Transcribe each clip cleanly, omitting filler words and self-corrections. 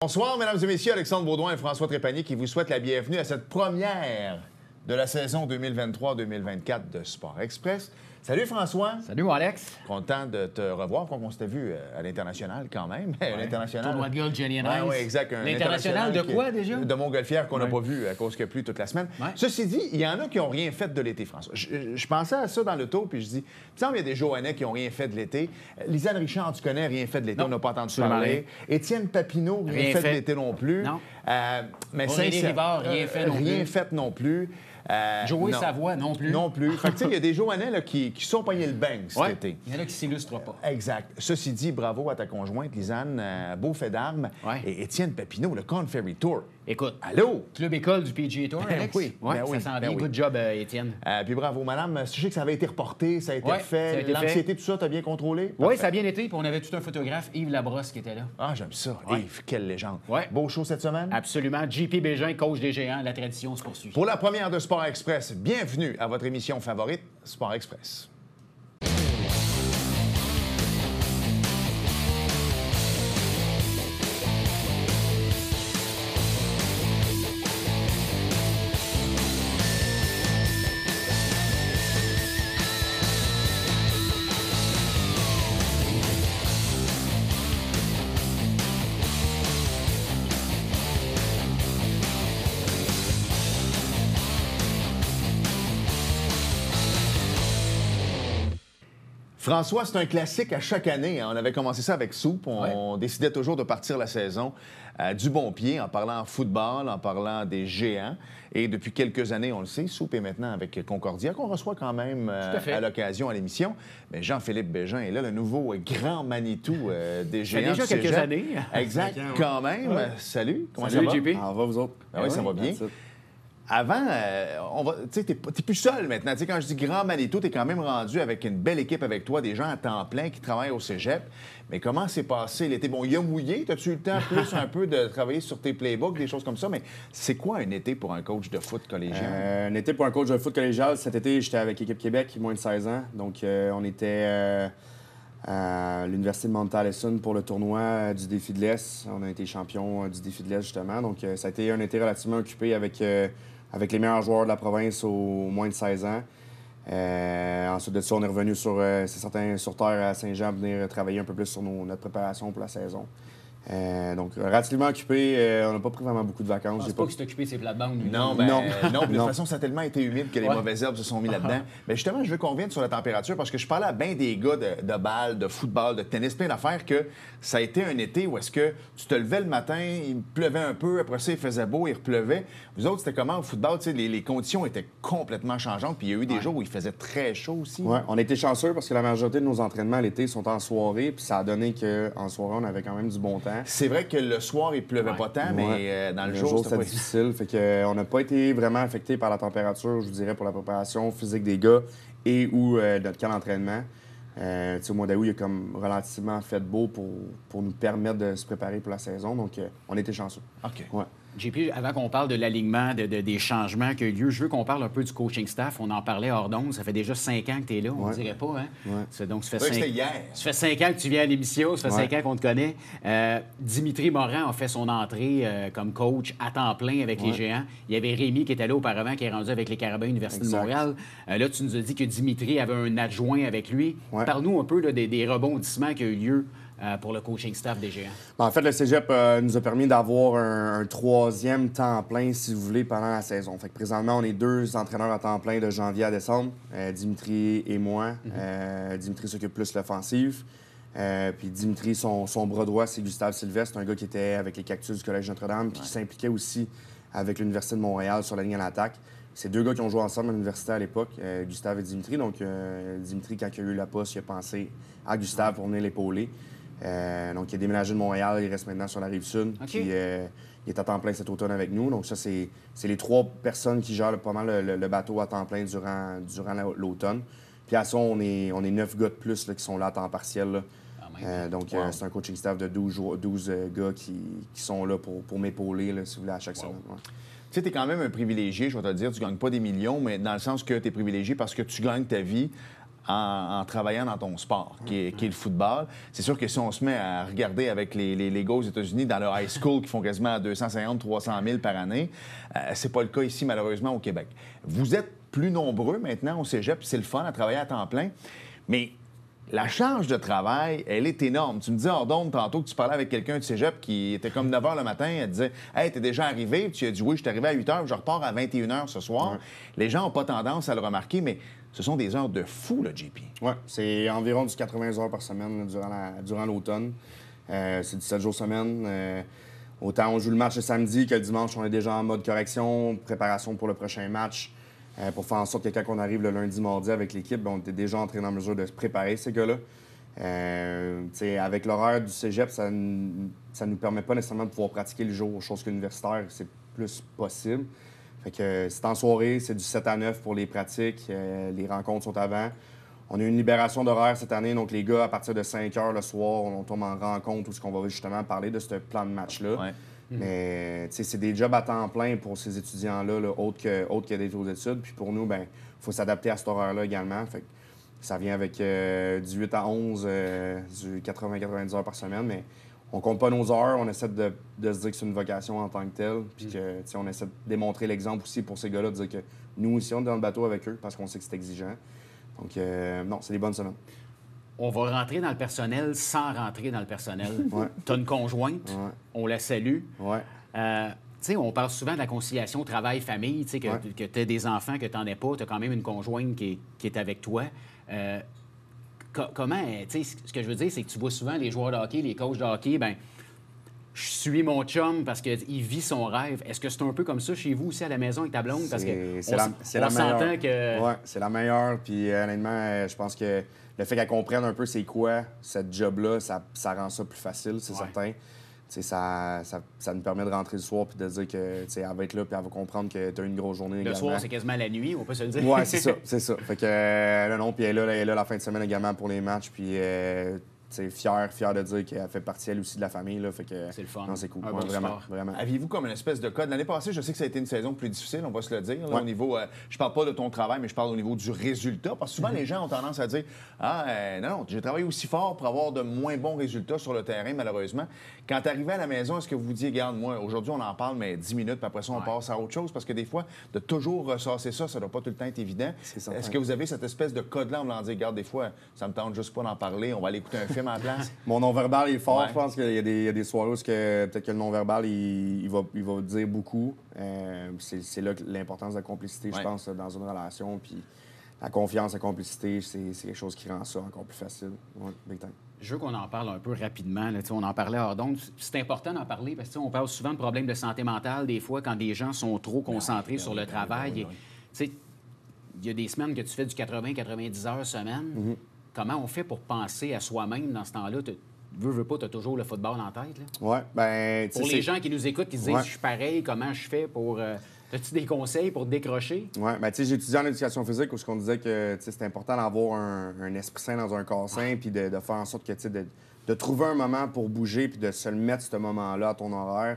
Bonsoir, mesdames et messieurs. Alexandre Baudouin et François Trépanier qui vous souhaitent la bienvenue à cette première de la saison 2023-2024 de Sport Express. Salut François. Salut Alex. Content de te revoir. On s'était vu à l'international quand même. Ouais. L'international. Tournoi de golf, Jenny and Ice. Oui, exact. L'international de quoi déjà? De Montgolfière qu'on n'a pas vu à cause qu'il n'y a plu toute la semaine. Ouais. Ceci dit, il y en a qui n'ont rien fait de l'été, François. Je pensais à ça dans le tour, puis je dis, il me semble qu'il y a des Joannais qui n'ont rien fait de l'été. Lisanne Richard, tu connais, rien fait de l'été, on n'a pas entendu parler. Étienne Papineau, rien fait de l'été non plus. Non. Mais Aurélie Rivard, rien fait non plus. Rien fait non plus. Joey non. Savoie, non plus. Non plus. Fait que, tu sais, il y a des Joannais là, qui sont pognés le bang cet été. Il y en a qui ne s'illustrent pas. Exact. Ceci dit, bravo à ta conjointe, Lisanne. Beau fait d'armes. Ouais. Et Étienne Papineau, le Corn Ferry Tour. Écoute. Allô? Club école du PGA Tour, Alex? Oui. Ouais, Ben oui. ça s'en vient. Ben oui. Good job, Étienne. Puis bravo, madame. Je sais que ça avait été reporté, ça a été Ouais, fait. ça a été L'anxiété, tout ça, t'as bien contrôlé? Oui, ça a bien été. Puis on avait tout un photographe, Yves Labrosse, qui était là. Ah, j'aime ça. Ouais. Yves, quelle légende. Ouais. Beau show cette semaine? Absolument. JP Bégin, coach des géants. La tradition se poursuit. Pour la première de Sport Express, bienvenue à votre émission favorite, Sport Express. François, c'est un classique à chaque année. On avait commencé ça avec Soup. On décidait toujours de partir la saison du bon pied en parlant football, en parlant des géants. Et depuis quelques années, on le sait, Soup est maintenant avec Concordia, qu'on reçoit quand même à l'occasion à l'émission. Mais Jean-Philippe Bégin est là, le nouveau grand Manitou des géants. Ça fait déjà quelques années. Exact, quand même. Ouais. Salut, comment Salut, ça va? JP. Ça va, vous autres? Ben oui, ça va bien. Avant, tu n'es plus seul maintenant. T'sais, quand je dis grand Manitou, tu es quand même rendu avec une belle équipe avec toi, des gens à temps plein qui travaillent au cégep. Mais comment s'est passé l'été? Bon, il a mouillé. As-tu eu le temps plus un peu de travailler sur tes playbooks, des choses comme ça? Mais c'est quoi un été pour un coach de foot collégial? Un été pour un coach de foot collégial. Cet été, j'étais avec l'équipe Québec, moins de 16 ans. Donc, on était à l'Université de Mount Allison pour le tournoi du Défi de l'Est. On a été champion du Défi de l'Est, justement. Donc, ça a été un été relativement occupé avec les meilleurs joueurs de la province au moins de 16 ans. Ensuite de ça, on est revenu sur terre à Saint-Jean, venir travailler un peu plus sur notre préparation pour la saison. Donc, relativement occupé. On n'a pas pris vraiment beaucoup de vacances. Je pense pas que c'est occupé ces plates-bandes. Non, de toute façon, ça a tellement été humide que les mauvaises herbes se sont mis là-dedans. Mais justement, je veux qu'on revienne sur la température parce que je parlais à bien des gars de balle, de football, de tennis, plein d'affaires, que ça a été un été où est-ce que tu te levais le matin, il pleuvait un peu, après ça, il faisait beau, il repleuvait. Vous autres, c'était comment au football? Les conditions étaient complètement changeantes, puis il y a eu des jours où il faisait très chaud aussi. Oui, on a été chanceux parce que la majorité de nos entraînements l'été sont en soirée, puis ça a donné qu'en soirée, on avait quand même du bon temps. C'est vrai que le soir, il pleuvait pas tant, mais dans le jour, c'était difficile. Fait qu'on n'a pas été vraiment affecté par la température, je vous dirais, pour la préparation physique des gars et ou notre camp d'entraînement. Au mois d'août, il a comme relativement fait beau pour nous permettre de se préparer pour la saison. Donc, on était chanceux. OK. Ouais. JP, avant qu'on parle de l'alignement, des changements qui ont eu lieu, je veux qu'on parle un peu du coaching staff. On en parlait hors d'onde. Ça fait déjà 5 ans que tu es là, on ne dirait pas, hein? Ouais. Donc, ça c'était hier. Ça fait 5 ans que tu viens à l'émission, ça fait 5 ans qu'on te connaît. Dimitri Morin a fait son entrée comme coach à temps plein avec les Géants. Il y avait Rémi qui était là auparavant, qui est rendu avec les Carabins Université de Montréal. Là, tu nous as dit que Dimitri avait un adjoint avec lui. Ouais. Parle-nous un peu là, des rebondissements qui ont eu lieu pour le coaching staff des Géants. En fait, le cégep nous a permis d'avoir un troisième temps plein, si vous voulez, pendant la saison. Fait que présentement, on est 2 entraîneurs à temps plein de janvier à décembre, Dimitri et moi. Dimitri s'occupe plus de l'offensive. Puis Dimitri, son bras droit, c'est Gustave Sylvestre, un gars qui était avec les Cactus du Collège Notre-Dame, puis qui s'impliquait aussi avec l'Université de Montréal sur la ligne à l'attaque. C'est 2 gars qui ont joué ensemble à l'université à l'époque, Gustave et Dimitri. Donc, Dimitri, quand il a eu la poste, il a pensé à Gustave pour venir l'épauler. Donc, il a déménagé de Montréal, il reste maintenant sur la Rive-Sud. Okay. Puis, il est à temps plein cet automne avec nous. Donc, ça, c'est les 3 personnes qui gèrent pas mal le bateau à temps plein durant l'automne. Puis, à ça, on est 9 gars de plus là, qui sont là à temps partiel. Là. C'est un coaching staff de 12 gars qui sont là pour m'épauler, là, si vous voulez, à chaque semaine. Ouais. Tu sais, tu es quand même un privilégié, je vais te le dire. Tu ne gagnes pas des millions, mais dans le sens que tu es privilégié parce que tu gagnes ta vie en travaillant dans ton sport, qui est le football. C'est sûr que si on se met à regarder avec les gars aux États-Unis dans leur high school qui font quasiment 250 300 000 par année, c'est pas le cas ici, malheureusement, au Québec. Vous êtes plus nombreux maintenant au cégep, c'est le fun à travailler à temps plein, mais la charge de travail, elle est énorme. Tu me dis, Ordonne, tantôt que tu parlais avec quelqu'un du cégep qui était comme 9 h le matin, elle disait « Hey, t'es déjà arrivé? » Puis tu as dit « Oui, je suis arrivé à 8 h, je repars à 21 h ce soir. Ouais. » Les gens n'ont pas tendance à le remarquer, mais ce sont des heures de fou, là, JP. Oui, c'est environ du 80 heures par semaine là, durant l'automne. C'est 17 jours semaine. Autant on joue le match le samedi que le dimanche, on est déjà en mode correction, préparation pour le prochain match. Pour faire en sorte que quand on arrive le lundi, mardi avec l'équipe, on était déjà entré en mesure de se préparer, ces gars-là. Avec l'horaire du cégep, ça ne nous permet pas nécessairement de pouvoir pratiquer le jour, chose qu'universitaire, c'est plus possible. Fait que c'est en soirée, c'est du 7 à 9 pour les pratiques, les rencontres sont avant. On a eu une libération d'horaire cette année, donc les gars, à partir de 5 h le soir, on tombe en rencontre où on va justement parler de ce plan de match-là. Ouais. Mais c'est des jobs à temps plein pour ces étudiants-là, là, autres que d'être aux études. Puis pour nous, il faut s'adapter à cet horaire-là également. Fait que ça vient avec du 8 à 11, du 80-90 heures par semaine. Mais on compte pas nos heures. On essaie de se dire que c'est une vocation en tant que telle. Puis que, on essaie de démontrer l'exemple aussi pour ces gars-là, de dire que nous aussi, on est dans le bateau avec eux parce qu'on sait que c'est exigeant. Donc, non, c'est des bonnes semaines. On va rentrer dans le personnel sans rentrer dans le personnel. Ouais. Tu as une conjointe, ouais. On la salue. Ouais. On parle souvent de la conciliation travail-famille, que tu as des enfants, que tu n'en aies pas, tu as quand même une conjointe qui est avec toi. Comment, ce que je veux dire, c'est que tu vois souvent les joueurs de hockey, les coachs de hockey, je suis mon chum parce qu'il vit son rêve. Est-ce que c'est un peu comme ça chez vous aussi à la maison avec ta blonde? Parce que on s'entend que... Oui, c'est la meilleure. Puis honnêtement, je pense que le fait qu'elle comprenne un peu c'est quoi cette job-là, ça rend ça plus facile, c'est certain. Ça nous permet de rentrer le soir puis de dire qu'elle va être là puis elle va comprendre que tu as une grosse journée également. Le soir, c'est quasiment la nuit, on peut se le dire. Oui, c'est ça. Fait que non, puis elle est là la fin de semaine également pour les matchs. Puis fière de dire qu'elle fait partie, elle aussi, de la famille. Là, fait que, c'est le fun. Non, c'est cool. Bon vraiment. Aviez-vous comme une espèce de code? L'année passée, je sais que ça a été une saison plus difficile, on va se le dire. Là, au niveau, je parle pas de ton travail, mais je parle au niveau du résultat. Parce que souvent, les gens ont tendance à dire non, j'ai travaillé aussi fort pour avoir de moins bons résultats sur le terrain, malheureusement. Quand tu arrivais à la maison, est-ce que vous vous dites, regarde, moi, aujourd'hui, on en parle, mais 10 minutes, puis après ça, on passe à autre chose? Parce que des fois, de toujours ressasser ça doit pas tout le temps être évident. Est-ce que vous avez cette espèce de code-là en voulant dire, regarde, des fois, ça me tente juste pas d'en parler, on va aller écouter un film en place? Mon non-verbal est fort. Je pense qu'il y a des soirées où peut-être que le non-verbal, il va dire beaucoup. C'est là l'importance de la complicité, je pense, dans une relation. Puis la confiance, la complicité, c'est quelque chose qui rend ça encore plus facile. Ouais, big time. Je veux qu'on en parle un peu rapidement. Là. On en parlait hors d'onde. C'est important d'en parler parce qu'on parle souvent de problèmes de santé mentale, des fois, quand des gens sont trop concentrés sur le travail. Il y a des semaines que tu fais du 80-90 heures semaine. Comment on fait pour penser à soi-même dans ce temps-là? Veux pas, tu as toujours le football en tête. Oui, bien... Pour les gens qui nous écoutent, qui se disent je suis pareil, comment je fais pour... As-tu des conseils pour décrocher? Oui, bien, tu sais, j'ai étudié en éducation physique où on disait que c'était important d'avoir un esprit sain dans un corps sain puis de faire en sorte que, de trouver un moment pour bouger puis de se le mettre, ce moment-là, à ton horaire.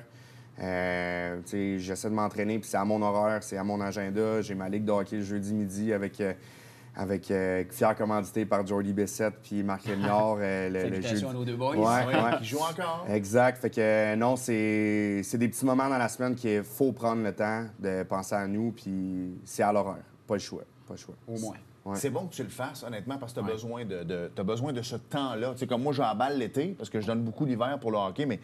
J'essaie de m'entraîner puis c'est à mon horaire, c'est à mon agenda. J'ai ma ligue de hockey le jeudi midi avec fier commandité par Jordy Bessette puis Marc Rémiard. Salutations à nos deux boys. Qui jouent encore. Exact. Fait que non, c'est des petits moments dans la semaine qu'il faut prendre le temps de penser à nous, puis c'est à l'horaire. Pas le choix. Au moins. Ouais. C'est bon que tu le fasses, honnêtement, parce que tu as besoin de ce temps-là. Tu sais, comme moi, j'emballe l'été, parce que je donne beaucoup l'hiver pour le hockey, mais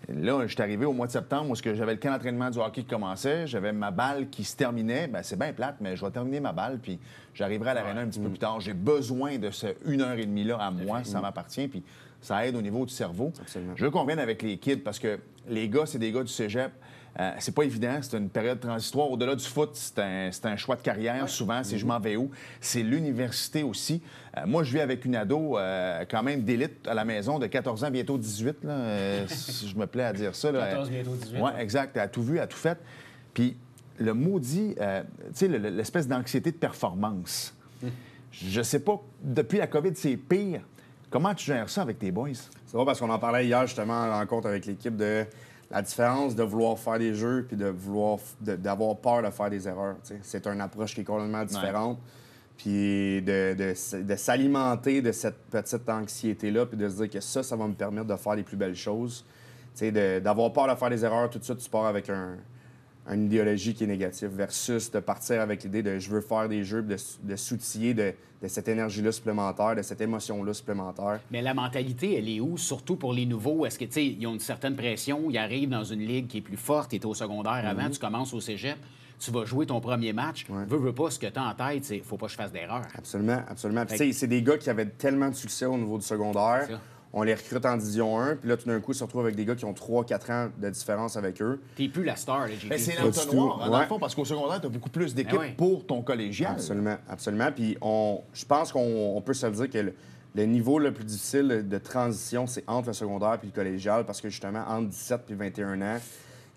là, je suis arrivé au mois de septembre où j'avais le camp d'entraînement du hockey qui commençait, j'avais ma balle qui se terminait. Bien, c'est bien plate, mais je vais terminer ma balle, puis j'arriverai à l'aréna un petit peu plus tard. J'ai besoin de ce 1h30-là à moi, ça m'appartient, puis ça aide au niveau du cerveau. Absolument. Je veux qu'on vienne avec les kids, parce que les gars, c'est des gars du cégep. C'est pas évident, c'est une période transitoire. Au-delà du foot, c'est un choix de carrière, souvent, c'est je m'en vais où. C'est l'université aussi. Moi, je vis avec une ado quand même d'élite à la maison, de 14 ans, bientôt 18, là, si je me plais à dire ça. Là. 14, bientôt 18. Oui, exact. Elle a tout vu, elle a tout fait. Puis le maudit, tu sais, l'espèce d'anxiété de performance. Je sais pas, depuis la COVID, c'est pire. Comment tu gères ça avec tes boys? C'est vrai parce qu'on en parlait hier, justement, en rencontre avec l'équipe de... La différence de vouloir faire des jeux puis d'avoir peur de faire des erreurs. T'sais. C'est une approche qui est complètement différente. puis de s'alimenter de cette petite anxiété-là, puis de se dire que ça va me permettre de faire les plus belles choses. Tu sais, d'avoir peur de faire des erreurs, tout de suite, tu pars avec une idéologie qui est négative, versus de partir avec l'idée de je veux faire des jeux, de s'outiller de cette énergie-là supplémentaire, de cette émotion-là supplémentaire. Mais la mentalité, elle est où, surtout pour les nouveaux? Est-ce que, tu sais, ils ont une certaine pression, ils arrivent dans une ligue qui est plus forte, tu étais au secondaire avant, tu commences au cégep, tu vas jouer ton premier match. Veux pas, ce que tu as en tête, c'est faut pas que je fasse d'erreur. Absolument, absolument. Puis, tu sais, c'est des gars qui avaient tellement de succès au niveau du secondaire. On les recrute en Division 1, puis là, tout d'un coup, ils se retrouvent avec des gars qui ont 3-4 ans de différence avec eux. T'es plus la star, là, JP. Mais c'est l'entonnoir, dans le fond, parce qu'au secondaire, tu as beaucoup plus d'équipes pour ton collégial. Absolument, absolument. Puis je pense qu'on peut se le dire que le niveau le plus difficile de transition, c'est entre le secondaire et le collégial, parce que justement, entre 17 et 21 ans,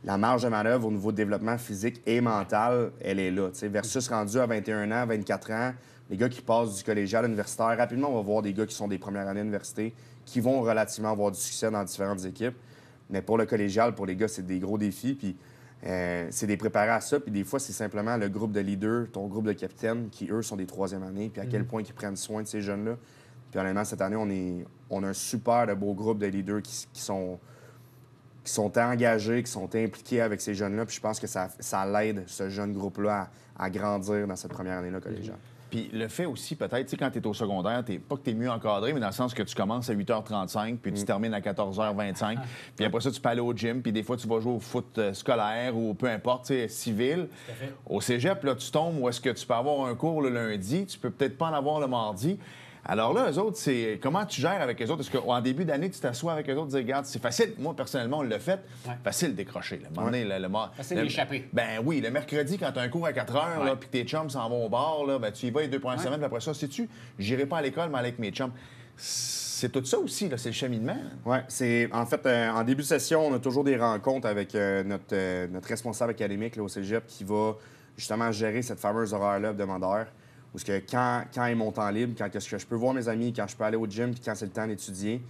la marge de manœuvre au niveau de développement physique et mental, elle est là. T'sais, versus rendu à 21 ans, 24 ans, les gars qui passent du collégial à l'universitaire, rapidement, on va voir des gars qui sont des premières années d'université, qui vont relativement avoir du succès dans différentes équipes. Mais pour le collégial, pour les gars, c'est des gros défis. Puis c'est des préparés à ça. Puis des fois, c'est simplement le groupe de leaders, ton groupe de capitaines, qui, eux, sont des troisième années. Puis à quel point ils prennent soin de ces jeunes-là. Puis honnêtement, cette année, on a un super de beau groupe de leaders qui sont engagés, qui sont impliqués avec ces jeunes-là. Puis je pense que ça l'aide, ce jeune groupe-là, à grandir dans cette première année-là collégiale. Puis le fait aussi, peut-être, tu sais, quand tu es au secondaire, pas que tu es mieux encadré, mais dans le sens que tu commences à 8h35, puis tu termines à 14h25. Puis après ça, tu peux aller au gym, puis des fois, tu vas jouer au foot scolaire ou peu importe, tu sais, civil. Au cégep, là, tu tombes où est-ce que tu peux avoir un cours le lundi, tu peux peut-être pas en avoir le mardi. Alors là, eux autres, c'est comment tu gères avec eux autres? Est-ce qu'en début d'année, tu t'assois avec eux autres et tu dis, regarde, c'est facile. Moi, personnellement, on l'a fait. Facile de décrocher. Facile d'échapper. Ben oui, le mercredi, quand tu as un cours à 4 heures, puis tes chums s'en vont au bar, là, ben, tu y vas les 2 premières semaines, puis après ça, sais-tu, j'irai pas à l'école, mais avec mes chums. C'est tout ça aussi, là, c'est le cheminement. Oui, c'est en fait, en début de session, on a toujours des rencontres avec notre responsable académique là, au cégep qui va justement gérer cette fameuse horaire-là hebdomadaire. Parce que quand est mon temps libre, quand est-ce que je peux voir mes amis, quand je peux aller au gym, puis quand c'est le temps d'étudier.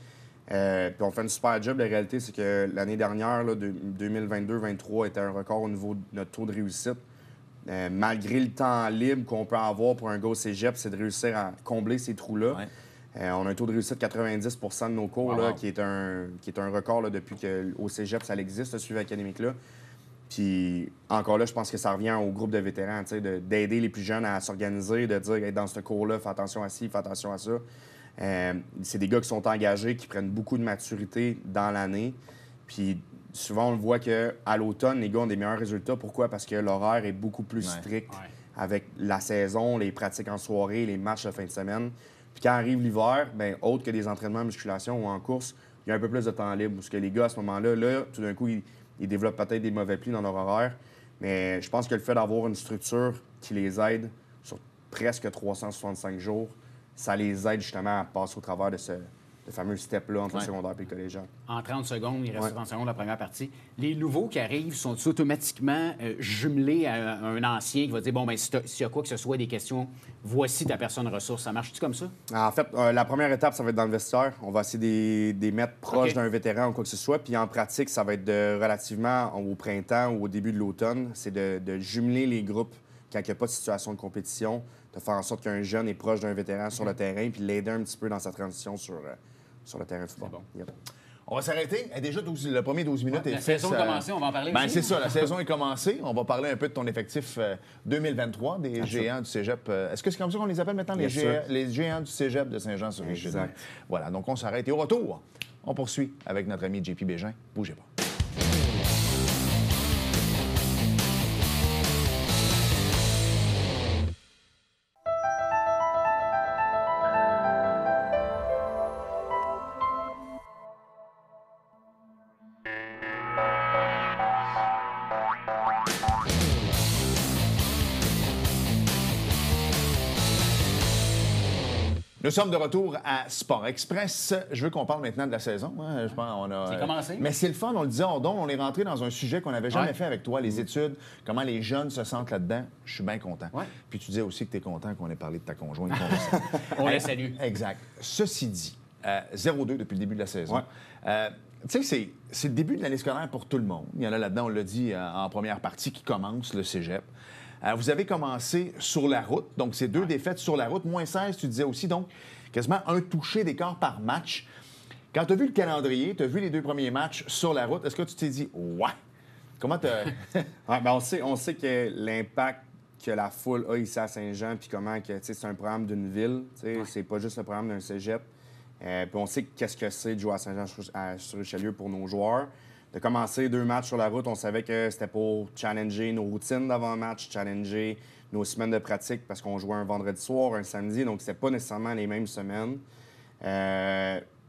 Puis on fait une super job. La réalité, c'est que l'année dernière, 2022-2023, était un record au niveau de notre taux de réussite. Malgré le temps libre qu'on peut avoir pour un gars au cégep, c'est de réussir à combler ces trous-là. On a un taux de réussite de 90 % de nos cours, là, qui est un record là, depuis qu'au cégep, ça existe, ce suivi académique-là. Puis encore là, je pense que ça revient au groupe de vétérans, d'aider les plus jeunes à s'organiser, de dire hey, dans ce cours-là, fais attention à ci, fais attention à ça. C'est des gars qui sont engagés, qui prennent beaucoup de maturité dans l'année. Puis souvent, on le voit qu'à l'automne, les gars ont des meilleurs résultats. Pourquoi? Parce que l'horaire est beaucoup plus strict avec la saison, les pratiques en soirée, les matchs de fin de semaine. Puis quand arrive l'hiver, bien, autre que des entraînements en musculation ou en course, il y a un peu plus de temps libre. Parce que les gars, à ce moment-là, tout d'un coup, ils développent peut-être des mauvais plis dans leur horaire. Mais je pense que le fait d'avoir une structure qui les aide sur presque 365 jours, ça les aide justement à passer au travers de ce fameux step-là entre le secondaire et le collégial. En 30 secondes, il reste 30 secondes la première partie. Les nouveaux qui arrivent sont automatiquement jumelés à un ancien qui va dire, bon, bien, s'il y a quoi que ce soit des questions, voici ta personne ressource. Ça marche-tu comme ça? En fait, la première étape, ça va être dans le vestiaire. On va essayer de les mettre proches d'un vétéran ou quoi que ce soit. Puis en pratique, ça va être relativement au printemps ou au début de l'automne. C'est de jumeler les groupes quand il n'y a pas de situation de compétition, de faire en sorte qu'un jeune est proche d'un vétéran sur le terrain puis l'aider un petit peu dans sa transition sur le terrain de football. Bon. On va s'arrêter. Déjà, le premier 12 minutes est la fait. La saison est commencée, on va en parler aussi. C'est ça, la saison est commencée. On va parler un peu de ton effectif 2023, des géants du cégep. Est-ce que c'est comme ça qu'on les appelle maintenant, les géants du cégep de Saint-Jean-sur-Richelieu? Exact. Voilà, donc on s'arrête. Et au retour, on poursuit avec notre ami JP Bégin. Bougez pas. Nous sommes de retour à Sport Express. Je veux qu'on parle maintenant de la saison. Hein. Je pense c'est commencé. Mais c'est le fun, on le disait, on est rentré dans un sujet qu'on n'avait jamais fait avec toi, les études, comment les jeunes se sentent là-dedans. Je suis bien content. Puis tu disais aussi que tu es content qu'on ait parlé de ta conjointe. On la salue. Exact. Ceci dit, 0-2 depuis le début de la saison. Tu sais, c'est le début de l'année scolaire pour tout le monde. Il y en a là-dedans, on l'a dit, en première partie, qui commence le cégep. Vous avez commencé sur la route, donc c'est 2 défaites sur la route, moins 16, tu disais aussi, donc quasiment un touché d'écart par match. Quand tu as vu le calendrier, tu as vu les 2 premiers matchs sur la route, est-ce que tu t'es dit « Ouais! » Comment tu on sait que l'impact que la foule a ici à Saint-Jean, puis comment que c'est un programme d'une ville, c'est pas juste le programme d'un cégep. Puis on sait qu'est-ce que c'est de jouer à Saint-Jean-sur-Richelieu pour nos joueurs. De commencer 2 matchs sur la route, on savait que c'était pour challenger nos routines d'avant-match, challenger nos semaines de pratique parce qu'on jouait un vendredi soir, un samedi, donc c'était pas nécessairement les mêmes semaines.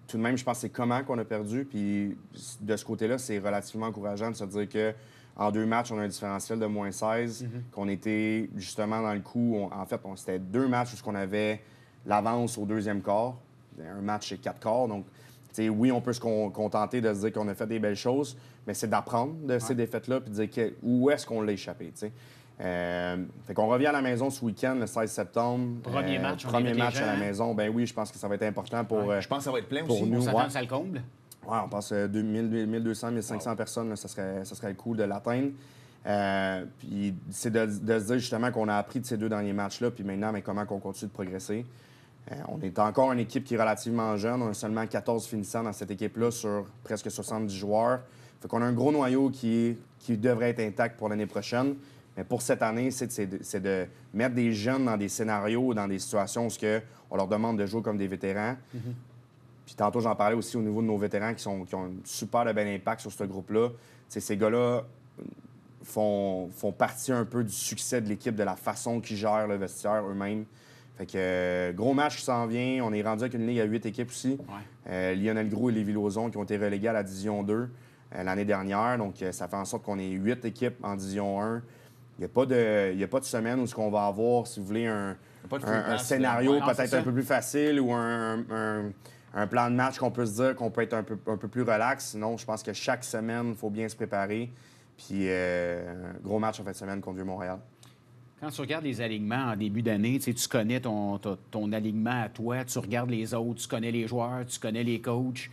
Tout de même, je pense que c'est comment qu'on a perdu, puis de ce côté-là, c'est relativement encourageant de se dire que en 2 matchs, on a un différentiel de moins 16, qu'on était justement dans le coup. C'était 2 matchs où on avait l'avance au 2e quart. Un match, c'est 4 quarts. Donc, oui, on peut se contenter de se dire qu'on a fait des belles choses, mais c'est d'apprendre de ces défaites-là puis de dire où est-ce qu'on l'a échappé. Fait qu'on revient à la maison ce week-end, le 16 septembre. Premier match à la maison. Ben oui, je pense que ça va être important pour je pense que ça va être plein pour aussi. nous. Ça le comble. Oui, on passe 1200, 1500 personnes, là, ça serait le coup de l'atteindre. Puis c'est de se dire justement qu'on a appris de ces 2 derniers matchs-là, puis maintenant, comment on continue de progresser. On est encore une équipe qui est relativement jeune. On a seulement 14 finissants dans cette équipe-là sur presque 70 joueurs. Fait qu'on a un gros noyau qui devrait être intact pour l'année prochaine. Mais pour cette année, c'est de mettre des jeunes dans des scénarios, dans des situations où on leur demande de jouer comme des vétérans. Puis tantôt, j'en parlais aussi au niveau de nos vétérans qui ont un super de bel impact sur ce groupe-là. Ces gars-là font partie un peu du succès de l'équipe, de la façon qu'ils gèrent le vestiaire eux-mêmes. Fait que gros match qui s'en vient. On est rendu avec une ligue à 8 équipes aussi. Lionel Groulx et Lévis Lauzon qui ont été relégués à la Division 2 l'année dernière. Donc, ça fait en sorte qu'on ait 8 équipes en Division 1. Il n'y a pas de semaine où on va avoir, si vous voulez, un scénario peut-être un peu plus facile ou un plan de match qu'on peut se dire qu'on peut être un peu plus relax. Sinon, je pense que chaque semaine, il faut bien se préparer. Puis, gros match en fin de semaine contre Vieux-Montréal. Quand tu regardes les alignements en début d'année, tu connais ton alignement à toi, tu regardes les autres, tu connais les joueurs, tu connais les coachs.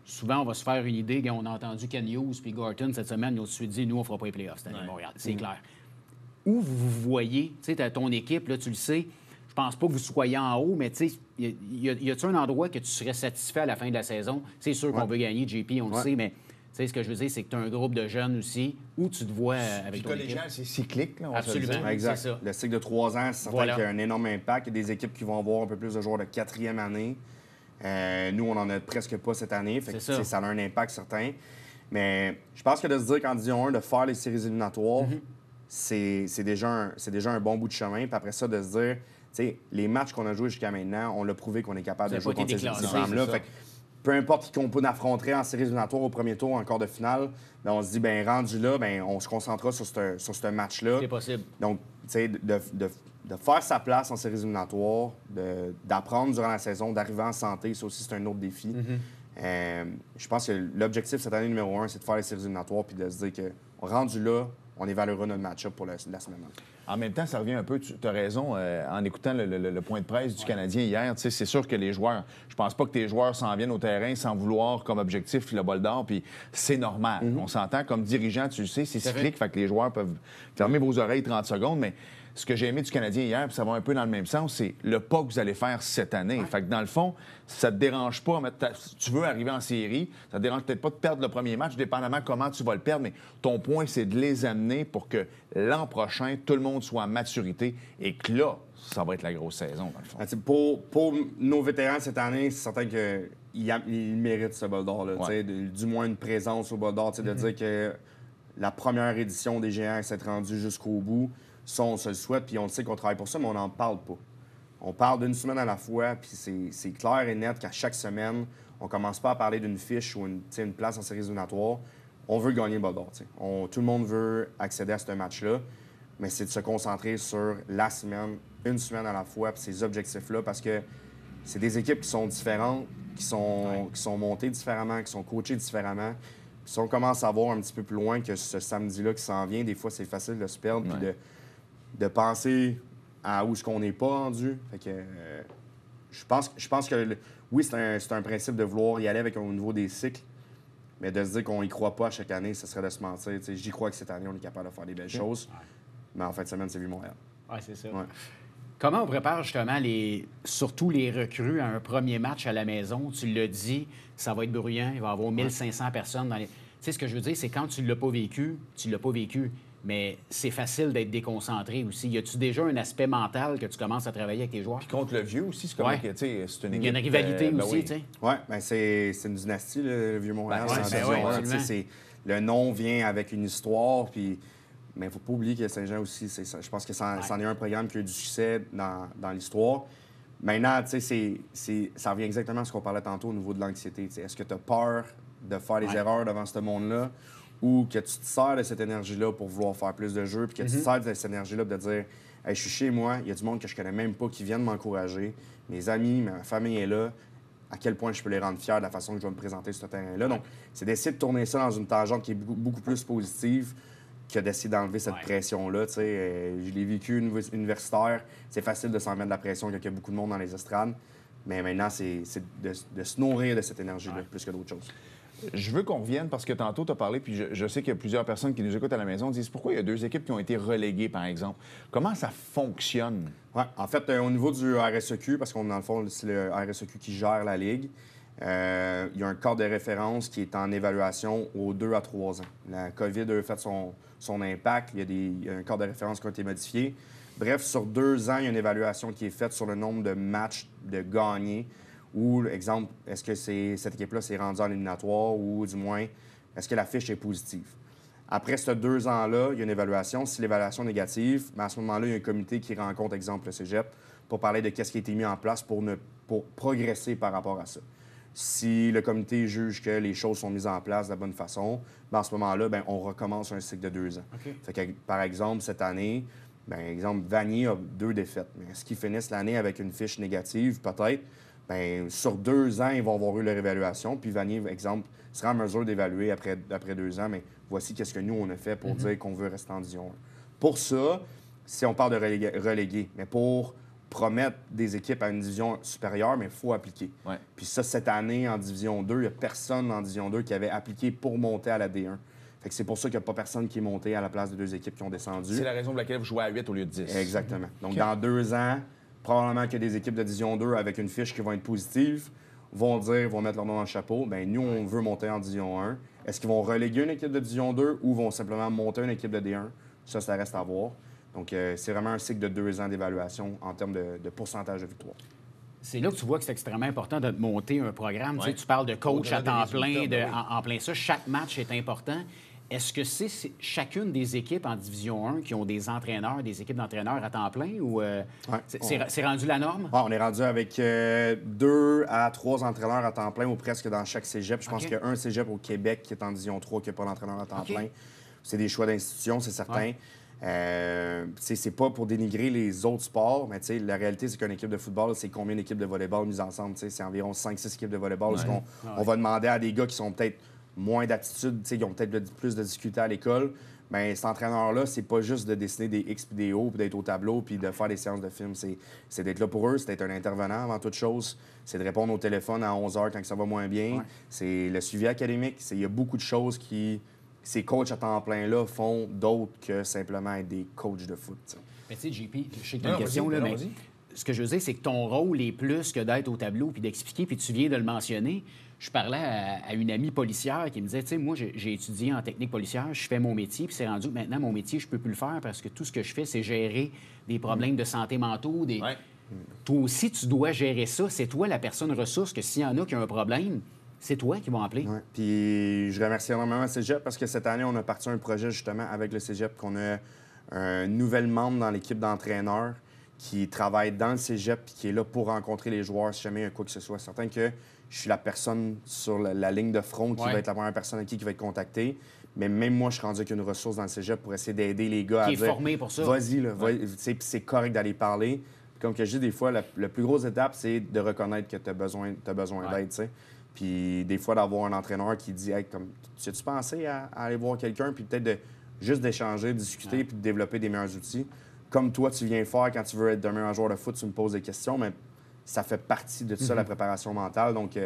Souvent, on va se faire une idée. On a entendu Ken Hughes puis Gorton cette semaine, ils ont tout de suite dit « Nous, on ne fera pas les playoffs cette année, Montréal. » C'est clair. Où vous voyez, tu sais, ton équipe, là, tu le sais, je pense pas que vous soyez en haut, mais tu sais, y a-t-il un endroit que tu serais satisfait à la fin de la saison? C'est sûr qu'on veut gagner, JP, on le sait, mais... Tu sais, ce que je veux dire, c'est que tu as un groupe de jeunes aussi où tu te vois avec ton équipe. C'est cyclique, là, on Absolument, va se le dire. Exact. C'est ça. Le cycle de 3 ans, c'est certain qu'il y a un énorme impact. Il y a des équipes qui vont avoir un peu plus de joueurs de 4e année. Nous, on n'en a presque pas cette année. Fait que, ça a un impact certain. Mais je pense que de se dire qu'en Division 1, de faire les séries éliminatoires, c'est déjà un bon bout de chemin. Puis après ça, de se dire, tu sais, les matchs qu'on a joués jusqu'à maintenant, on l'a prouvé qu'on est capable de jouer contre ces équipes-là. Peu importe qui qu'on peut affronter en séries éliminatoires au premier tour, en quart de finale, ben on se dit, rendu là, on se concentrera sur ce match-là. C'est possible. Donc, tu sais, de faire sa place en séries éliminatoires, d'apprendre durant la saison, d'arriver en santé, ça aussi, c'est un autre défi. Je pense que l'objectif cette année numéro 1, c'est de faire les séries éliminatoires puis de se dire que rendu là, on évaluera notre match-up pour la semaine. En même temps, ça revient un peu, tu as raison, en écoutant le point de presse du Canadien hier, c'est sûr que les joueurs, je pense pas que tes joueurs s'en viennent au terrain sans vouloir comme objectif le bol d'or, puis c'est normal. On s'entend comme dirigeant, tu le sais, c'est cyclique, fait que les joueurs peuvent fermer vos oreilles 30 secondes, mais ce que j'ai aimé du Canadien hier, puis ça va un peu dans le même sens, c'est le pas que vous allez faire cette année. Fait que dans le fond, ça te dérange pas, si tu veux arriver en série, ça te dérange peut-être pas de perdre le premier match, dépendamment comment tu vas le perdre, mais ton point, c'est de les amener pour que l'an prochain, tout le monde soit à maturité et que là, ça va être la grosse saison, dans le fond. Pour nos vétérans cette année, c'est certain qu'ils méritent ce bol d'or, du moins une présence au bol d'or, de dire que la première édition des Géants s'est rendue jusqu'au bout. Ça, on se le souhaite, puis on le sait qu'on travaille pour ça, mais on n'en parle pas. On parle d'une semaine à la fois, puis c'est clair et net qu'à chaque semaine, on commence pas à parler d'une fiche ou une place en séries éliminatoires. On veut gagner le bol d'or. Tout le monde veut accéder à ce match-là, mais c'est de se concentrer sur la semaine, une semaine à la fois, puis ces objectifs-là, parce que c'est des équipes qui sont différentes, qui sont montées différemment, qui sont coachées différemment. Puis si on commence à voir un petit peu plus loin que ce samedi-là qui s'en vient, des fois, c'est facile de se perdre, puis de penser à où est-ce qu'on n'est pas rendu. Fait que je pense que oui, c'est un principe de vouloir y aller avec au niveau des cycles, mais de se dire qu'on y croit pas chaque année, ce serait de se mentir. J'y crois que cette année, on est capable de faire des belles choses. Mais en fin de semaine, c'est Vieux-Montréal. Oui, c'est ça. Ouais. Comment on prépare justement surtout les recrues à un premier match à la maison? Tu l'as dit, ça va être bruyant, il va y avoir 1500 personnes dans les... Tu sais, ce que je veux dire, c'est quand tu ne l'as pas vécu, tu ne l'as pas vécu. Mais c'est facile d'être déconcentré aussi. Y a-tu déjà un aspect mental que tu commences à travailler avec tes joueurs? Puis contre le vieux aussi, c'est comme que, tu sais, c'est une équipe... Il y a une rivalité aussi, tu sais. Oui, bien c'est une dynastie, le Vieux-Montréal. Le nom vient avec une histoire, puis... Mais il ne faut pas oublier que Saint-Jean aussi, je pense que c'en est un programme qui a eu du succès dans l'histoire. Maintenant, tu sais, ça revient exactement à ce qu'on parlait tantôt au niveau de l'anxiété. Est-ce que tu as peur de faire des erreurs devant ce monde-là ou que tu te sers de cette énergie-là pour vouloir faire plus de jeux, puis que tu te sers de cette énergie-là de dire hey, je suis chez moi, il y a du monde que je connais même pas qui viennent m'encourager, mes amis, ma famille est là, à quel point je peux les rendre fiers de la façon que je vais me présenter sur ce terrain-là. Donc, c'est d'essayer de tourner ça dans une tangente qui est beaucoup plus positive que d'essayer d'enlever cette pression-là. Je l'ai vécu universitaire. C'est facile de s'en mettre de la pression quand il y a beaucoup de monde dans les estrades. Mais maintenant, c'est de se nourrir de cette énergie-là plus que d'autres choses. Je veux qu'on revienne parce que tantôt, tu as parlé, puis je sais qu'il y a plusieurs personnes qui nous écoutent à la maison disent pourquoi il y a 2 équipes qui ont été reléguées, par exemple. Comment ça fonctionne? Oui, en fait, au niveau du RSEQ, parce qu'on dans le fond, c'est le RSEQ qui gère la Ligue, il y a un cadre de référence qui est en évaluation aux 2 à 3 ans. La COVID a fait son impact. Il y a un cadre de référence qui a été modifié. Bref, sur 2 ans, il y a une évaluation qui est faite sur le nombre de matchs de gagnés ou, exemple, est-ce que cette équipe-là s'est rendue en éliminatoire ou, du moins, est-ce que la fiche est positive? Après ces 2 ans-là, il y a une évaluation. Si l'évaluation est négative, à ce moment-là, il y a un comité qui rencontre, exemple, le cégep pour parler de ce qui a été mis en place pour progresser par rapport à ça. Si le comité juge que les choses sont mises en place de la bonne façon, à ce moment-là, on recommence un cycle de 2 ans. Okay. Fait que, par exemple, cette année, exemple, Vanier a 2 défaites. Mais est-ce qu'ils finissent l'année avec une fiche négative? Peut-être. Sur 2 ans, ils vont avoir eu leur évaluation. Puis Vanier, exemple, sera en mesure d'évaluer après 2 ans. Mais voici qu'est-ce que nous, on a fait pour dire qu'on veut rester en Division 1. Pour ça, si on parle de reléguer, mais pour promettre des équipes à une division supérieure, mais il faut appliquer. Ouais. Puis ça, cette année, en Division 2, il n'y a personne en Division 2 qui avait appliqué pour monter à la D1. Fait que c'est pour ça qu'il n'y a pas personne qui est monté à la place de 2 équipes qui ont descendu. C'est la raison pour laquelle vous jouez à 8 au lieu de 10. Exactement. Donc, dans 2 ans, probablement que des équipes de Division 2 avec une fiche qui vont être positive vont mettre leur nom dans le chapeau. Nous, on veut monter en Division 1. Est-ce qu'ils vont reléguer une équipe de Division 2 ou vont simplement monter une équipe de D1? Ça reste à voir. Donc, c'est vraiment un cycle de 2 ans d'évaluation en termes de pourcentage de victoire. C'est là que tu vois que c'est extrêmement important de monter un programme. Ouais. Tu parles de coach à temps plein, résultats, en plein ça. Chaque match est important. Est-ce que c'est chacune des équipes en Division 1 qui ont des entraîneurs, des équipes d'entraîneurs à temps plein ou c'est rendu la norme? On est rendu avec 2 à 3 entraîneurs à temps plein ou presque dans chaque cégep. Je pense qu'il y a un cégep au Québec qui est en Division 3 qui n'a pas d'entraîneur à temps plein. C'est des choix d'institution, c'est certain. C'est pas pour dénigrer les autres sports, mais la réalité, c'est qu'une équipe de football, c'est combien d'équipes de volleyball mises ensemble? C'est environ 5-6 équipes de volleyball. On va demander à des gars qui sont peut-être moins d'attitude, qui ont peut-être plus de difficultés à l'école. Bien, cet entraîneur-là, c'est pas juste de dessiner des X puis des O, puis d'être au tableau, puis de faire des séances de films. C'est d'être là pour eux, c'est d'être un intervenant avant toute chose. C'est de répondre au téléphone à 11 h quand ça va moins bien. C'est le suivi académique. Il y a beaucoup de choses qui... Ces coachs à temps plein-là font d'autres que simplement être des coachs de foot. T'sais. Mais tu sais, JP, je sais que tu as une question, là, mais ce que je veux dire, c'est que ton rôle est plus que d'être au tableau puis d'expliquer, puis tu viens de le mentionner. Je parlais à une amie policière qui me disait, tu sais, moi, j'ai étudié en technique policière, je fais mon métier, puis c'est rendu que maintenant, mon métier, je peux plus le faire parce que tout ce que je fais, c'est gérer des problèmes de santé mentaux. Toi aussi, tu dois gérer ça. C'est toi la personne ressource que s'il y en a qui ont un problème, c'est toi qui vont appeler. Ouais. Puis je remercie énormément le Cégep parce que cette année, on a parti un projet justement avec le Cégep qu'on a un nouvel membre dans l'équipe d'entraîneurs qui travaille dans le Cégep et qui est là pour rencontrer les joueurs si jamais il y a quoi que ce soit. Certain que je suis la personne sur la ligne de front qui va être la première personne à qui va être contactée. Mais même moi, je suis rendu avec une ressource dans le Cégep pour essayer d'aider les gars à dire... Qui est formé pour ça. Vas-y, là, c'est correct d'aller parler. Puis comme que je dis, des fois, la plus grosse étape, c'est de reconnaître que tu as besoin d'aide, tu sais. Puis des fois, d'avoir un entraîneur qui dit hey, comme, « As-tu pensé à aller voir quelqu'un? » Puis peut-être juste d'échanger, de discuter puis de développer des meilleurs outils. Comme toi, tu viens faire quand tu veux être un meilleur joueur de foot, tu me poses des questions, mais ça fait partie de ça, la préparation mentale. Donc,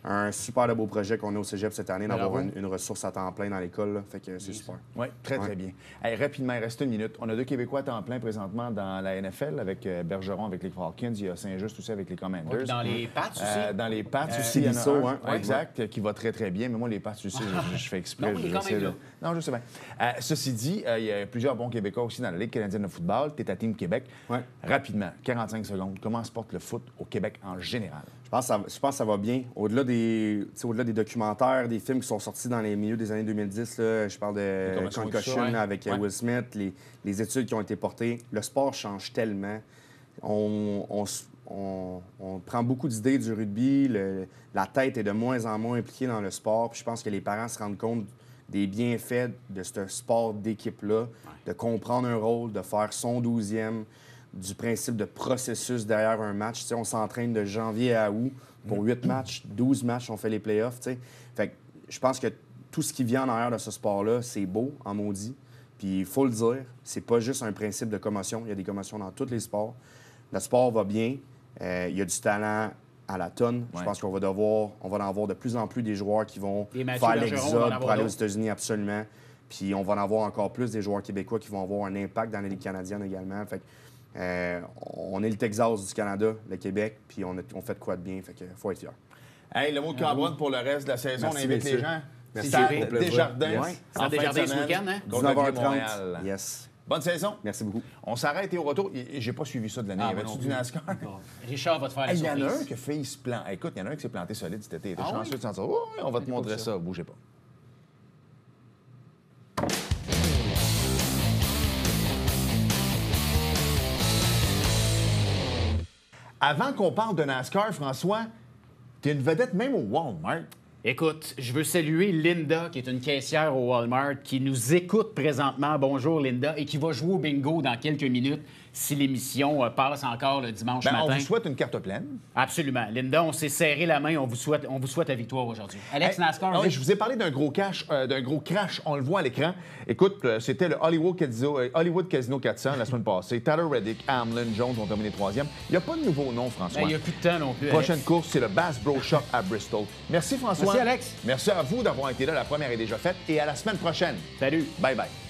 un super de beau projet qu'on a au Cégep cette année, d'avoir une ressource à temps plein dans l'école. Là. Fait que c'est super. Oui, très, très bien. Hey, rapidement, il reste une minute. On a 2 Québécois à temps plein présentement dans la NFL, avec Bergeron avec les Falcons. Il y a Saint-Just aussi avec les Commanders. Ouais, dans les Pats aussi. Dans les Pats aussi, il y en a Bissau, un, exact, qui va très, très bien. Mais moi, les Pats aussi, je fais exprès. Non, il est quand même là. Non, je sais bien. Ceci dit, il y a plusieurs bons Québécois aussi dans la Ligue canadienne de football. Tu es à Team Québec. Ouais. Rapidement, 45 secondes. Comment se porte le foot au Québec en général? Je pense que ça va bien. Au-delà des documentaires, des films qui sont sortis dans les milieux des années 2010, là, je parle de Concussion avec Will Smith, les études qui ont été portées. Le sport change tellement. On prend beaucoup d'idées du rugby. La tête est de moins en moins impliquée dans le sport. Puis je pense que les parents se rendent compte des bienfaits de ce sport d'équipe-là, de comprendre un rôle, de faire son 12e, du principe de processus derrière un match. Tu sais, on s'entraîne de janvier à août pour 8 matchs, 12 matchs, on fait les playoffs. Tu sais. Fait que je pense que tout ce qui vient en arrière de ce sport-là, c'est beau, en maudit. Puis il faut le dire, c'est pas juste un principe de commotion. Il y a des commotions dans tous les sports. Le sport va bien. Il y a du talent à la tonne. Je pense qu'on va en avoir de plus en plus des joueurs qui vont faire l'exode pour aller aux États-Unis, absolument. Puis on va en avoir encore plus des joueurs québécois qui vont avoir un impact dans la Ligue canadienne également. Fait que, on est le Texas du Canada, le Québec, puis on fait de quoi de bien. Fait que faut être fiers. Hey, le mot de Cambronne pour le reste de la saison. Merci, on invite messieurs. les gens. Merci. C'est Desjardins. C'est Desjardins ce week-end, hein? 19h30. Yes. Bonne saison. Merci beaucoup. On s'arrête et au retour. J'ai pas suivi ça de l'année. Y avait-tu du NASCAR? Richard va te faire la surprise. Il y en a un qui a failli se planter. Écoute, il y en a un qui s'est planté solide cet été. Il était chanceux de s'en dire. Oui, on va te montrer ça. Bougez pas. Avant qu'on parle de NASCAR, François, t'es une vedette même au Walmart. Écoute, je veux saluer Linda, qui est une caissière au Walmart, qui nous écoute présentement. Bonjour, Linda, et qui va jouer au bingo dans quelques minutes si l'émission passe encore le dimanche matin. On vous souhaite une carte pleine. Absolument. Linda, on s'est serré la main. On vous souhaite la victoire aujourd'hui. Alex, NASCAR... je vous ai parlé d'un gros crash. On le voit à l'écran. Écoute, c'était le Hollywood Casino 400 la semaine passée. Tyler Reddick, Hamlin, Jones ont terminé 3e. Il n'y a pas de nouveau nom, François. Il n'y a plus de temps non plus, Prochaine course, c'est le Bass Pro Shop à Bristol. Merci, François. Merci, Alex. Merci à vous d'avoir été là. La première est déjà faite. Et à la semaine prochaine. Salut. Bye-bye.